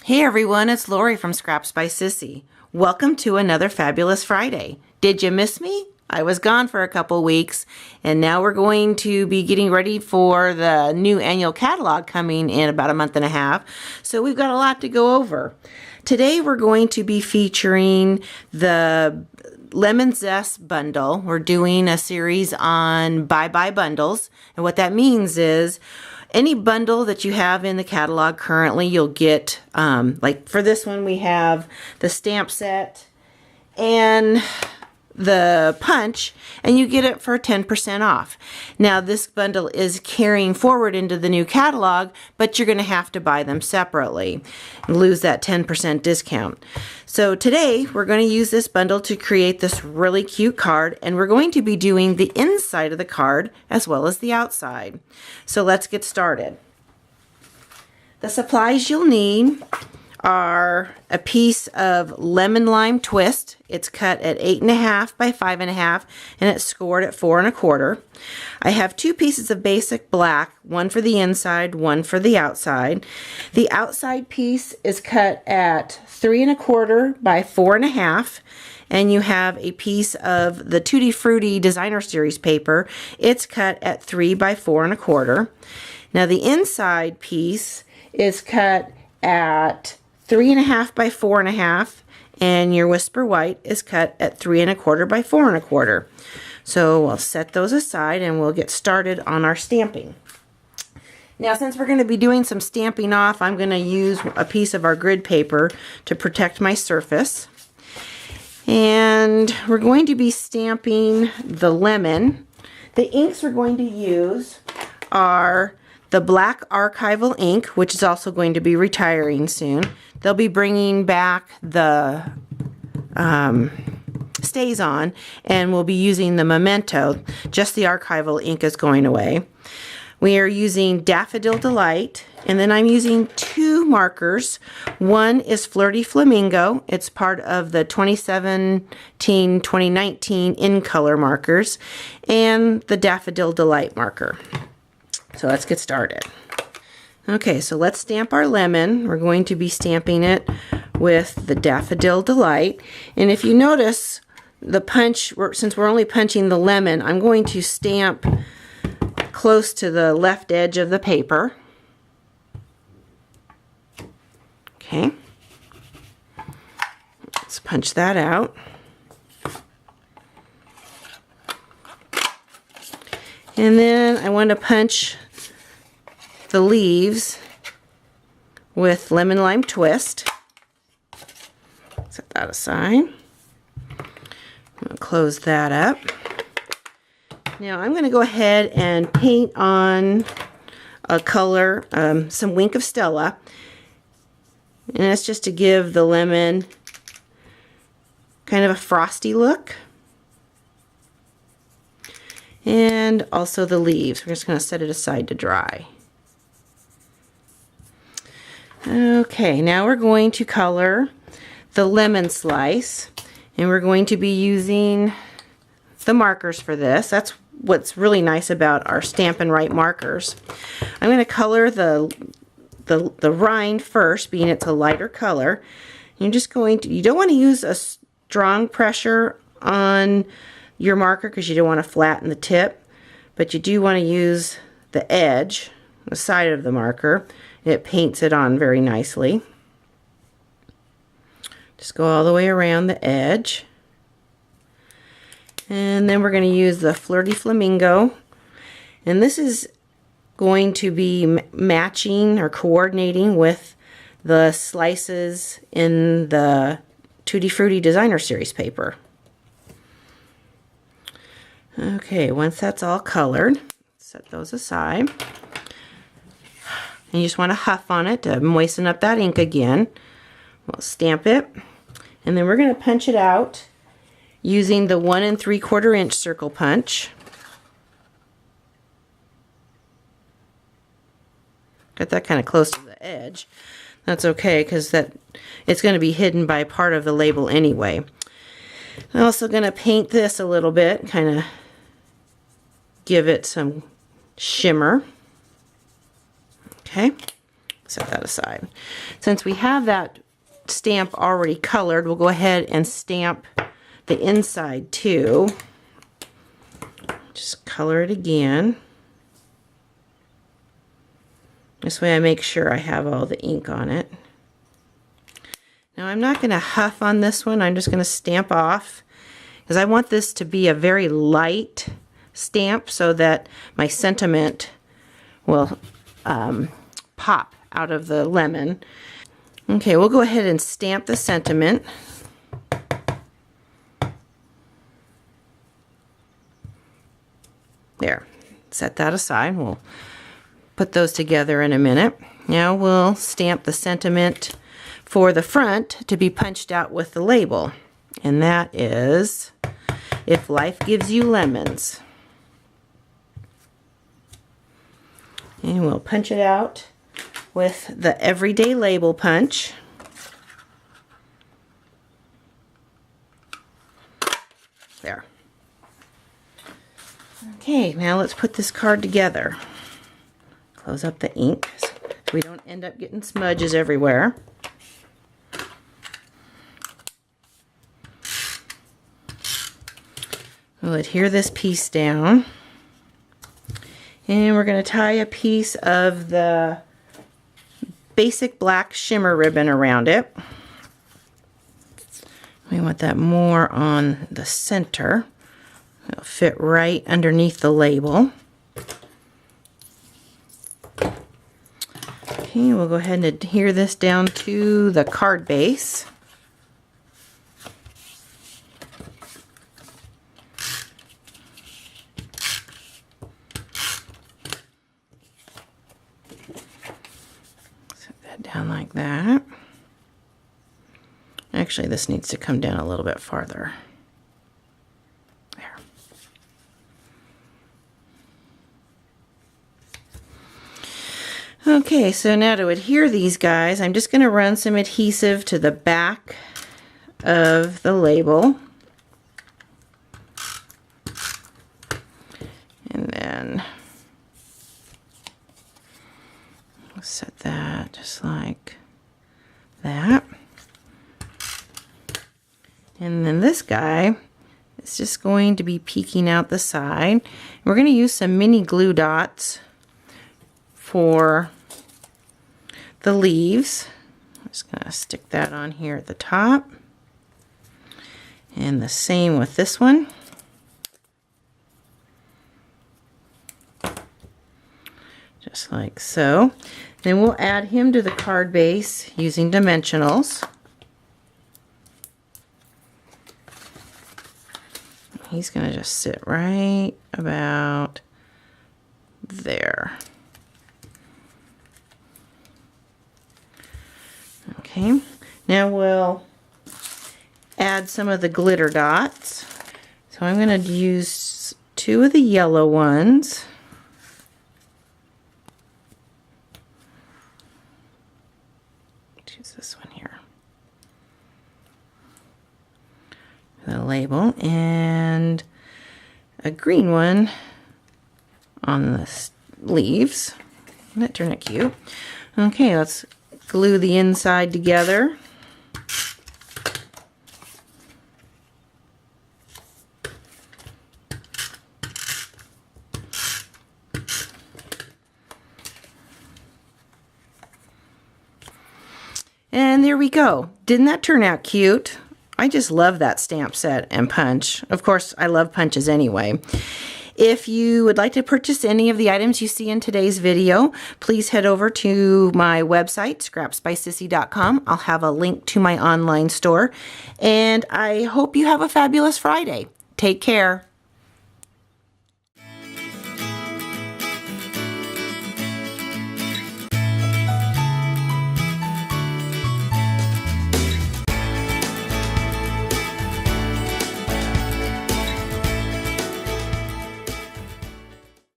Hey everyone, it's Lori from Scraps by Sissy. Welcome to another fabulous Friday. Did you miss me? I was gone for a couple weeks, and now we're going to be getting ready for the new annual catalog coming in about a month and a half. So we've got a lot to go over. Today we're going to be featuring the Lemon Zest bundle. We're doing a series on buy bundles, and what that means is any bundle that you have in the catalog currently, you'll get, like for this one, we have the stamp set and the punch, and you get it for 10% off. Now, this bundle is carrying forward into the new catalog, but you're going to have to buy them separately and lose that 10% discount. So today, we're going to use this bundle to create this really cute card, and we're going to be doing the inside of the card as well as the outside. So let's get started. The supplies you'll need are a piece of lemon lime twist. It's cut at 8.5 by 5.5 and it's scored at 4 1/4. I have two pieces of basic black, one for the inside, one for the outside. The outside piece is cut at 3 1/4 by 4 1/2, and you have a piece of the Tutti Frutti Designer Series paper. It's cut at 3 by 4 1/4. Now the inside piece is cut at 3 1/2 by 4 1/2, and your Whisper White is cut at 3 1/4 by 4 1/4. So we'll set those aside and we'll get started on our stamping. Now, since we're going to be doing some stamping off, I'm going to use a piece of our grid paper to protect my surface. And we're going to be stamping the lemon. The inks we're going to use are the black archival ink, which is also going to be retiring soon. They'll be bringing back the stays on, and we'll be using the Memento. Just the archival ink is going away. We are using Daffodil Delight, and then I'm using two markers. One is Flirty Flamingo. It's part of the 2017-2019 in color markers, and the Daffodil Delight marker. So let's get started. Okay, so let's stamp our lemon. We're going to be stamping it with the Daffodil Delight. And if you notice the punch, since we're only punching the lemon, I'm going to stamp close to the left edge of the paper. Okay. Let's punch that out. And then I want to punch the leaves with lemon lime twist. Set that aside. I'm going to close that up. Now I'm going to go ahead and paint on a color, some Wink of Stella, and that's just to give the lemon kind of a frosty look. And also the leaves. We're just going to set it aside to dry. Okay, now we're going to color the lemon slice, and we're going to be using the markers for this. That's what's really nice about our Stampin' Right markers. I'm going to color the rind first, being it's a lighter color. You're just going to, you don't want to use a strong pressure on your marker because you don't want to flatten the tip, but you do want to use the edge, the side of the marker. It paints it on very nicely. Just go all the way around the edge. And then we're going to use the Flirty Flamingo. And this is going to be matching or coordinating with the slices in the Tutti Frutti Designer Series paper. Okay, once that's all colored, set those aside. And you just want to huff on it to moisten up that ink again. We'll stamp it, and then we're going to punch it out using the 1 3/4 inch circle punch. Got that kind of close to the edge. That's okay, because it's going to be hidden by part of the label anyway. I'm also going to paint this a little bit, kind of give it some shimmer. Okay, Set that aside. Since we have that stamp already colored, we'll go ahead and stamp the inside too. Just color it again. This way I make sure I have all the ink on it. Now I'm not going to huff on this one. I'm just going to stamp off because I want this to be a very light stamp so that my sentiment will pop out of the lemon. Okay, we'll go ahead and stamp the sentiment. There, set that aside. We'll put those together in a minute. Now we'll stamp the sentiment for the front to be punched out with the label. And that is, if life gives you lemons. And we'll punch it out with the everyday label punch. There. Okay, now let's put this card together. Close up the ink so we don't end up getting smudges everywhere. We'll adhere this piece down. And we're going to tie a piece of the basic black shimmer ribbon around it. We want that more on the center. It'll fit right underneath the label. Okay, we'll go ahead and adhere this down to the card base. Set that down like that. Actually, this needs to come down a little bit farther. There. Okay, so now to adhere these guys, I'm just going to run some adhesive to the back of the label. And then we'll set that just like that. And then this guy is just going to be peeking out the side. We're going to use some mini glue dots for the leaves. I'm just going to stick that on here at the top. And the same with this one. Just like so. Then we'll add him to the card base using dimensionals. He's going to just sit right about there. Okay, now we'll add some of the glitter dots. So I'm going to use two of the yellow ones. Choose this one here. The label, and a green one on the leaves. That turned out cute. Okay, let's glue the inside together. And there we go. Didn't that turn out cute? I just love that stamp set and punch. Of course, I love punches anyway. If you would like to purchase any of the items you see in today's video, please head over to my website, scrapsbysissy.com. I'll have a link to my online store. And I hope you have a fabulous Friday. Take care.